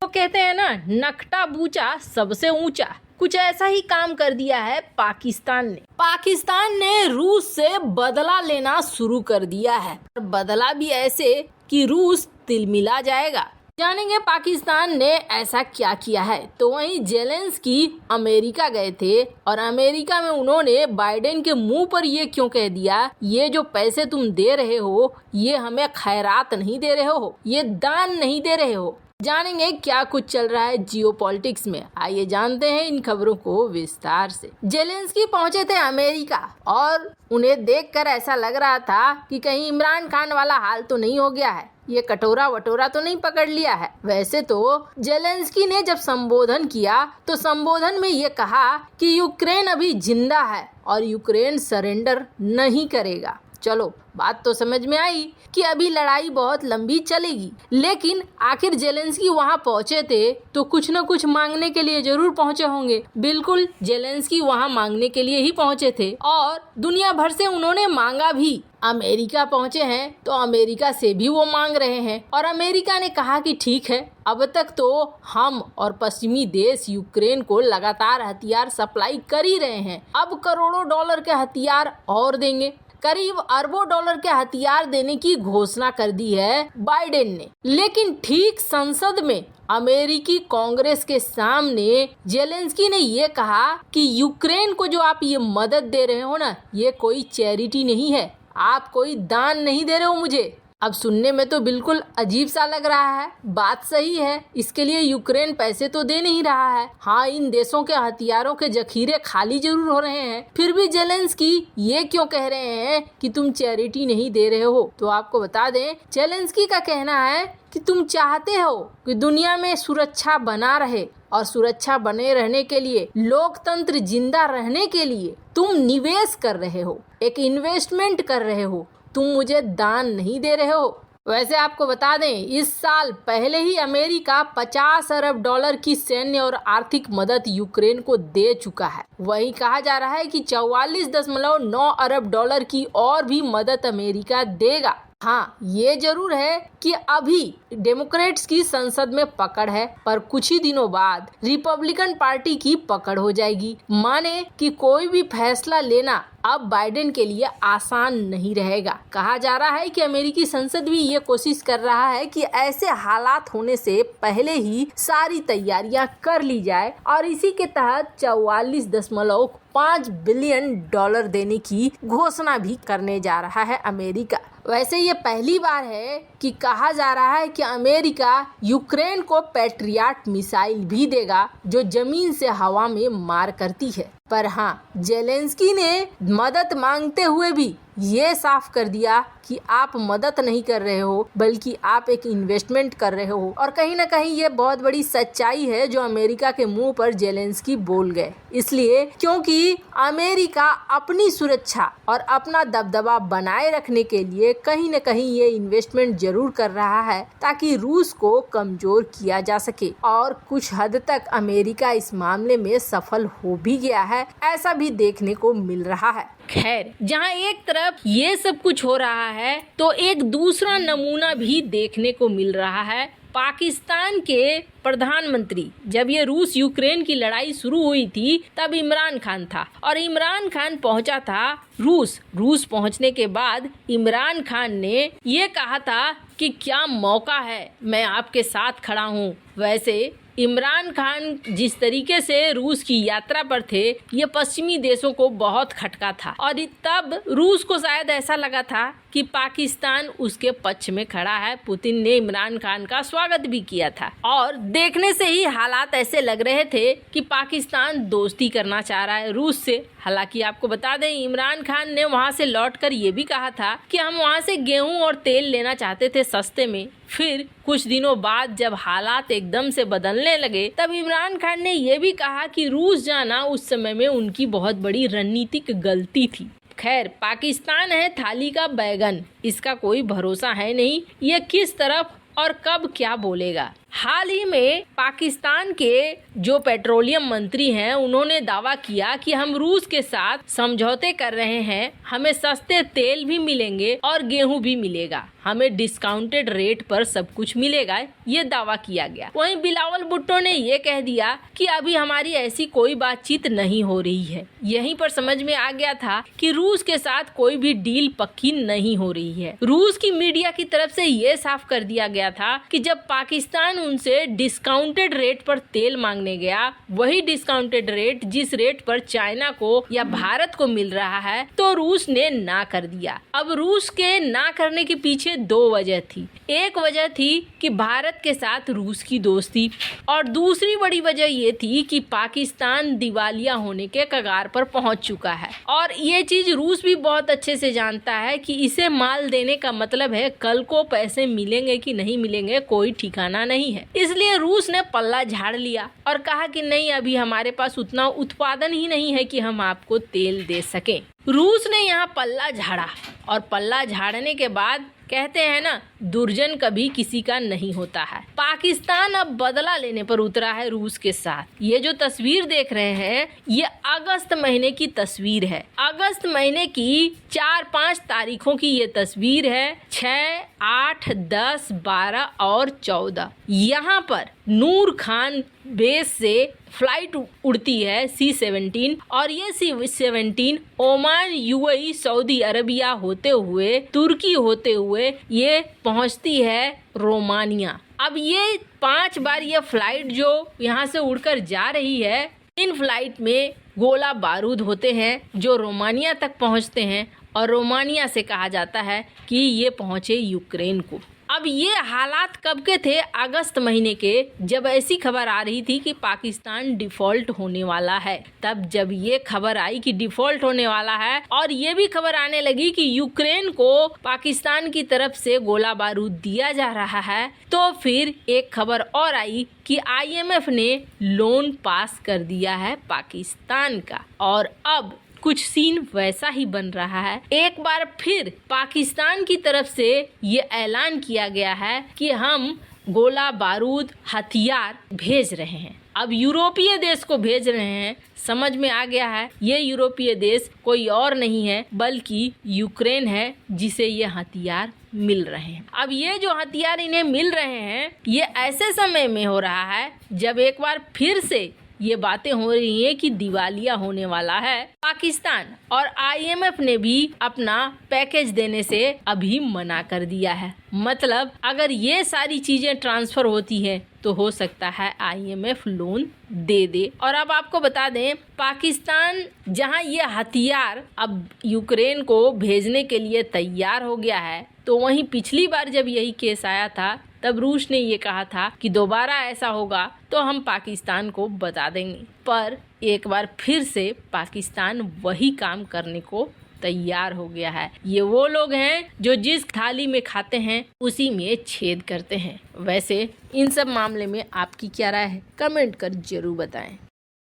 तो कहते हैं ना, नकटा बूचा सबसे ऊंचा। कुछ ऐसा ही काम कर दिया है पाकिस्तान ने। पाकिस्तान ने रूस से बदला लेना शुरू कर दिया है, बदला भी ऐसे कि रूस तिलमिला जाएगा। जानेंगे पाकिस्तान ने ऐसा क्या किया है। तो वहीं जेलेंस्की अमेरिका गए थे और अमेरिका में उन्होंने बाइडेन के मुंह पर ये क्यों कह दिया, ये जो पैसे तुम दे रहे हो ये हमें खैरात नहीं दे रहे हो, ये दान नहीं दे रहे हो। जानेंगे क्या कुछ चल रहा है जियोपॉलिटिक्स में। आइए जानते हैं इन खबरों को विस्तार से। जेलेंस्की पहुंचे थे अमेरिका और उन्हें देखकर ऐसा लग रहा था कि कहीं इमरान खान वाला हाल तो नहीं हो गया है, ये कटोरा वटोरा तो नहीं पकड़ लिया है। वैसे तो जेलेंस्की ने जब संबोधन किया तो संबोधन में ये कहा कि यूक्रेन अभी जिंदा है और यूक्रेन सरेंडर नहीं करेगा। चलो बात तो समझ में आई कि अभी लड़ाई बहुत लंबी चलेगी, लेकिन आखिर जेलेंस्की वहां पहुंचे थे तो कुछ न कुछ मांगने के लिए जरूर पहुंचे होंगे। बिल्कुल, जेलेंस्की वहां मांगने के लिए ही पहुंचे थे और दुनिया भर से उन्होंने मांगा भी। अमेरिका पहुंचे हैं तो अमेरिका से भी वो मांग रहे हैं और अमेरिका ने कहा कि ठीक है, अब तक तो हम और पश्चिमी देश यूक्रेन को लगातार हथियार सप्लाई कर ही रहे हैं, अब करोड़ों डॉलर के हथियार और देंगे। करीब अरबों डॉलर के हथियार देने की घोषणा कर दी है बाइडेन ने। लेकिन ठीक संसद में अमेरिकी कांग्रेस के सामने जेलेंस्की ने ये कहा कि यूक्रेन को जो आप ये मदद दे रहे हो ना, ये कोई चैरिटी नहीं है, आप कोई दान नहीं दे रहे हो मुझे। अब सुनने में तो बिल्कुल अजीब सा लग रहा है। बात सही है, इसके लिए यूक्रेन पैसे तो दे नहीं रहा है। हाँ, इन देशों के हथियारों के जखीरे खाली जरूर हो रहे हैं, फिर भी जेलेंस्की ये क्यों कह रहे हैं कि तुम चैरिटी नहीं दे रहे हो। तो आपको बता दें, जेलेंस्की का कहना है कि तुम चाहते हो कि दुनिया में सुरक्षा बना रहे और सुरक्षा बने रहने के लिए, लोकतंत्र जिंदा रहने के लिए तुम निवेश कर रहे हो, एक इन्वेस्टमेंट कर रहे हो, तुम मुझे दान नहीं दे रहे हो। वैसे आपको बता दें, इस साल पहले ही अमेरिका 50 अरब डॉलर की सैन्य और आर्थिक मदद यूक्रेन को दे चुका है। वहीं कहा जा रहा है कि 44.9 अरब डॉलर की और भी मदद अमेरिका देगा। हाँ, ये जरूर है कि अभी डेमोक्रेट्स की संसद में पकड़ है, पर कुछ ही दिनों बाद रिपब्लिकन पार्टी की पकड़ हो जाएगी। माने कि कोई भी फैसला लेना अब बाइडेन के लिए आसान नहीं रहेगा। कहा जा रहा है कि अमेरिकी संसद भी ये कोशिश कर रहा है कि ऐसे हालात होने से पहले ही सारी तैयारियां कर ली जाए और इसी के तहत 44.5 बिलियन डॉलर देने की घोषणा भी करने जा रहा है अमेरिका। वैसे ये पहली बार है कि कहा जा रहा है कि अमेरिका यूक्रेन को पैट्रियट मिसाइल भी देगा जो जमीन से हवा में मार करती है। पर हाँ, जेलेंस्की ने मदद मांगते हुए भी ये साफ कर दिया कि आप मदद नहीं कर रहे हो, बल्कि आप एक इन्वेस्टमेंट कर रहे हो। और कहीं ना कहीं ये बहुत बड़ी सच्चाई है जो अमेरिका के मुंह पर जेलेंस्की बोल गए, इसलिए क्योंकि अमेरिका अपनी सुरक्षा और अपना दबदबा बनाए रखने के लिए कहीं न कहीं ये इन्वेस्टमेंट जरूर कर रहा है ताकि रूस को कमजोर किया जा सके। और कुछ हद तक अमेरिका इस मामले में सफल हो भी गया है, ऐसा भी देखने को मिल रहा है। खैर, जहां एक तरफ ये सब कुछ हो रहा है तो एक दूसरा नमूना भी देखने को मिल रहा है। पाकिस्तान के प्रधानमंत्री, जब ये रूस यूक्रेन की लड़ाई शुरू हुई थी तब इमरान खान था और इमरान खान पहुंचा था रूस पहुंचने के बाद इमरान खान ने ये कहा था कि क्या मौका है, मैं आपके साथ खड़ा हूं। वैसे इमरान खान जिस तरीके से रूस की यात्रा पर थे, ये पश्चिमी देशों को बहुत खटका था और तब रूस को शायद ऐसा लगा था कि पाकिस्तान उसके पक्ष में खड़ा है। पुतिन ने इमरान खान का स्वागत भी किया था और देखने से ही हालात ऐसे लग रहे थे कि पाकिस्तान दोस्ती करना चाह रहा है रूस से। हालांकि आपको बता दें, इमरान खान ने वहां से लौटकर ये भी कहा था कि हम वहां से गेहूं और तेल लेना चाहते थे सस्ते में। फिर कुछ दिनों बाद जब हालात एकदम से बदलने लगे तब इमरान खान ने यह भी कहा कि रूस जाना उस समय में उनकी बहुत बड़ी रणनीतिक गलती थी। खैर, पाकिस्तान है थाली का बैगन, इसका कोई भरोसा है नहीं, ये किस तरफ और कब क्या बोलेगा। हाल ही में पाकिस्तान के जो पेट्रोलियम मंत्री हैं उन्होंने दावा किया कि हम रूस के साथ समझौते कर रहे हैं, हमें सस्ते तेल भी मिलेंगे और गेहूं भी मिलेगा, हमें डिस्काउंटेड रेट पर सब कुछ मिलेगा, ये दावा किया गया। वहीं बिलावल भुट्टो ने ये कह दिया कि अभी हमारी ऐसी कोई बातचीत नहीं हो रही है। यहीं पर समझ में आ गया था कि रूस के साथ कोई भी डील पक्की नहीं हो रही है। रूस की मीडिया की तरफ से ये साफ कर दिया गया था कि जब पाकिस्तान उनसे डिस्काउंटेड रेट पर तेल मांगने गया, वही डिस्काउंटेड रेट जिस रेट पर चाइना को या भारत को मिल रहा है, तो रूस ने ना कर दिया। अब रूस के ना करने के पीछे दो वजह थी। एक वजह थी कि भारत के साथ रूस की दोस्ती, और दूसरी बड़ी वजह ये थी कि पाकिस्तान दिवालिया होने के कगार पर पहुंच चुका है। और ये चीज रूस भी बहुत अच्छे से जानता है कि इसे माल देने का मतलब है कल को पैसे मिलेंगे कि नहीं मिलेंगे कोई ठिकाना नहीं है। इसलिए रूस ने पल्ला झाड़ लिया और कहा कि नहीं, अभी हमारे पास उतना उत्पादन ही नहीं है कि हम आपको तेल दे सकें। रूस ने यहाँ पल्ला झाड़ा, और पल्ला झाड़ने के बाद कहते हैं ना, दुर्जन कभी किसी का नहीं होता है। पाकिस्तान अब बदला लेने पर उतरा है रूस के साथ। ये जो तस्वीर देख रहे हैं, ये अगस्त महीने की तस्वीर है। अगस्त महीने की 4-5 तारीखों की ये तस्वीर है। 6, 8, 10, 12 और 14 यहाँ पर नूर खान बेस से फ्लाइट उड़ती है C-17, और ये C-17 Oman, UAE, Saudi Arabia होते हुए, तुर्की होते हुए ये पहुंचती है रोमानिया। अब ये 5 बार ये फ्लाइट जो यहाँ से उड़कर जा रही है, इन फ्लाइट में गोला बारूद होते हैं जो रोमानिया तक पहुँचते हैं, और रोमानिया से कहा जाता है कि ये पहुँचे यूक्रेन को। अब ये हालात कब के थे? अगस्त महीने के, जब ऐसी खबर आ रही थी कि पाकिस्तान डिफॉल्ट होने वाला है। तब जब ये खबर आई कि डिफॉल्ट होने वाला है, और ये भी खबर आने लगी कि यूक्रेन को पाकिस्तान की तरफ से गोला बारूद दिया जा रहा है, तो फिर एक खबर और आई कि IMF ने लोन पास कर दिया है पाकिस्तान का। और अब कुछ सीन वैसा ही बन रहा है। एक बार फिर पाकिस्तान की तरफ से ये ऐलान किया गया है कि हम गोला बारूद, हथियार भेज रहे हैं। अब यूरोपीय देश को भेज रहे हैं। समझ में आ गया है, ये यूरोपीय देश कोई और नहीं है बल्कि यूक्रेन है, जिसे ये हथियार मिल रहे हैं। अब ये जो हथियार इन्हें मिल रहे हैं, ये ऐसे समय में हो रहा है जब एक बार फिर से ये बातें हो रही है कि दिवालिया होने वाला है पाकिस्तान, और IMF ने भी अपना पैकेज देने से अभी मना कर दिया है। मतलब अगर ये सारी चीजें ट्रांसफर होती है तो हो सकता है IMF लोन दे दे। और अब आपको बता दें, पाकिस्तान जहां ये हथियार अब यूक्रेन को भेजने के लिए तैयार हो गया है, तो वहीं पिछली बार जब यही केस आया था तब रूस ने ये कहा था कि दोबारा ऐसा होगा तो हम पाकिस्तान को बता देंगे। पर एक बार फिर से पाकिस्तान वही काम करने को तैयार हो गया है। ये वो लोग हैं जो जिस थाली में खाते हैं उसी में छेद करते हैं। वैसे इन सब मामले में आपकी क्या राय है? कमेंट कर जरूर बताएं।